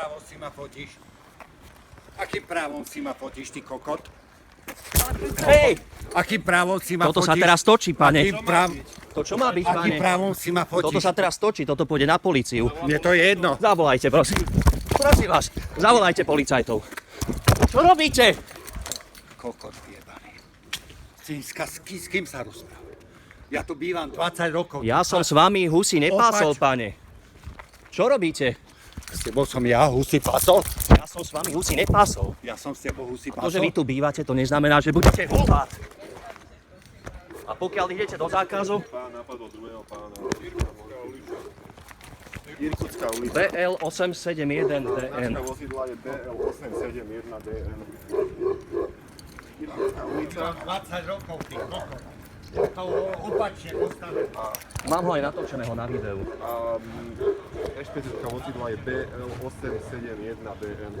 právom si ma fotíš? Akým právom si ma fotíš, ty kokot? Hej! Akým právom si ma Toto fotíš? sa teraz točí, pane. To čo má byť, pane? Akým právom si ma Toto fotíš? sa teraz točí, toto pôjde na políciu. Mne to je jedno. Zavolajte, prosím. Prosím vás, zavolajte policajtov. Čo robíte? Kokot jebaný. S kým sa rozpráva? Ja tu bývam 20 rokov. Ja som s vami husy nepásol, pane. Čo robíte? S tebou som ja husy pasol? Ja som s vami husy nepásol. Ja som s tebou husy To, že pasol? vy tu bývate, to neznamená, že budete hulvát. A pokiaľ idete do zákazu, Pán napadol druhého pána. Irkutská ulica. BL 871 DN. Značka vozidla je DL871DN. Irkutská ulica. 20 rokov, ty kokot. Opačne postavený. Mám ho aj natočeného na videu. A ešpecifická vozidla je BL871DN.